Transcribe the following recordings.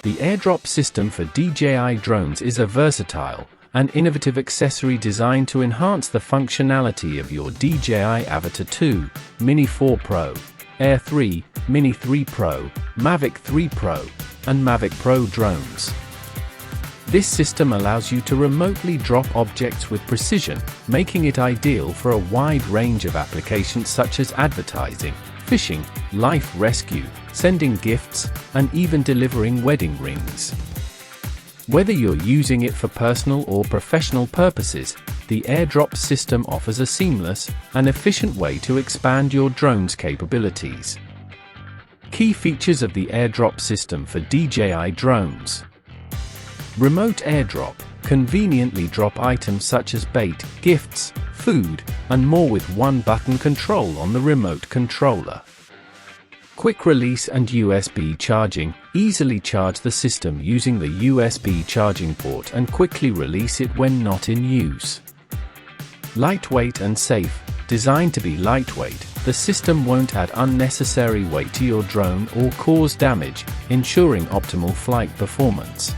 The Airdrop system for DJI Drones is a versatile and innovative accessory designed to enhance the functionality of your DJI Avata 2, Mini 4 Pro, Air 3, Mini 3 Pro, Mavic 3 Pro, and Mavic Pro drones. This system allows you to remotely drop objects with precision, making it ideal for a wide range of applications such as advertising, fishing, life rescue, sending gifts, and even delivering wedding rings. Whether you're using it for personal or professional purposes, the Airdrop system offers a seamless and efficient way to expand your drone's capabilities. Key features of the Airdrop system for DJI Drones. Remote airdrop. Conveniently drop items such as bait, gifts, food, and more with one-button control on the remote controller. Quick release and USB charging. Easily charge the system using the USB charging port and quickly release it when not in use. Lightweight and safe. Designed to be lightweight, the system won't add unnecessary weight to your drone or cause damage, ensuring optimal flight performance.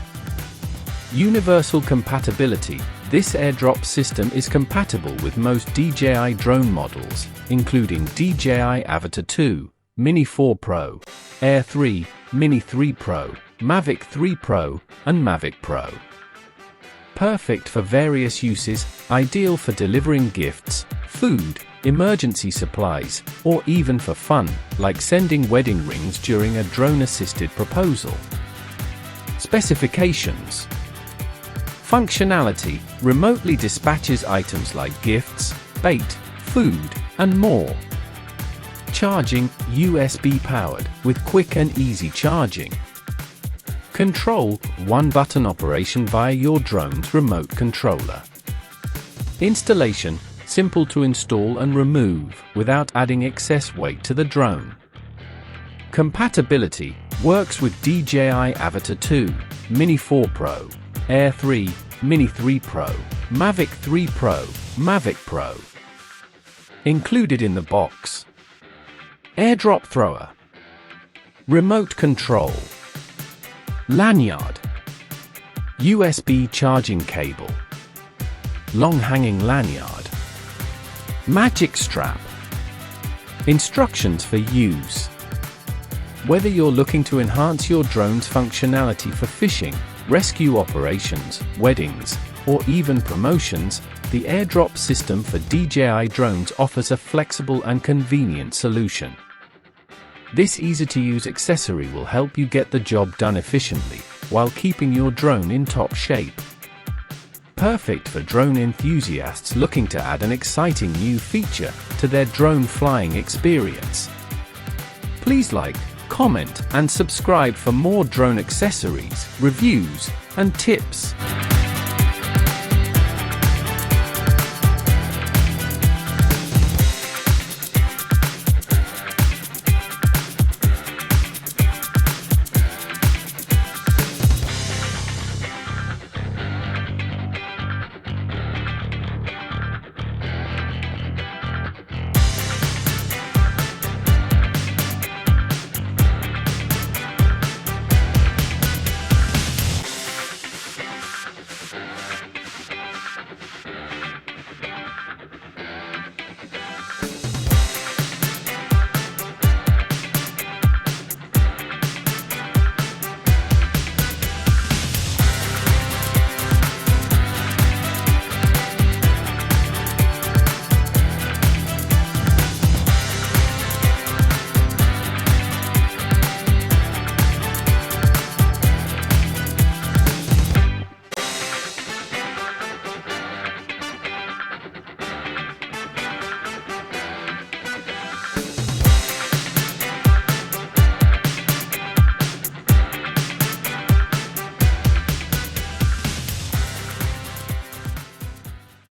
Universal compatibility. This Airdrop system is compatible with most DJI drone models, including DJI Avata 2, Mini 4 Pro, Air 3, Mini 3 Pro, Mavic 3 Pro, and Mavic Pro. Perfect for various uses, ideal for delivering gifts, food, emergency supplies, or even for fun, like sending wedding rings during a drone-assisted proposal. Specifications. Functionality. Remotely dispatches items like gifts, bait, food, and more. Charging. USB powered, with quick and easy charging. Control. One-button operation via your drone's remote controller. Installation. Simple to install and remove, without adding excess weight to the drone. Compatibility. Works with DJI Avata 2, Mini 4 Pro, Air 3, Mini 3 Pro, Mavic 3 Pro, Mavic Pro. Included in the box. Airdrop thrower. Remote control. Lanyard. USB charging cable. Long hanging lanyard. Magic strap. Instructions for use. Whether you're looking to enhance your drone's functionality for fishing, rescue operations, weddings, or even promotions, the Airdrop system for DJI Drones offers a flexible and convenient solution. This easy-to-use accessory will help you get the job done efficiently, while keeping your drone in top shape. Perfect for drone enthusiasts looking to add an exciting new feature to their drone flying experience. Please like, comment, and subscribe for more drone accessories, reviews, and tips.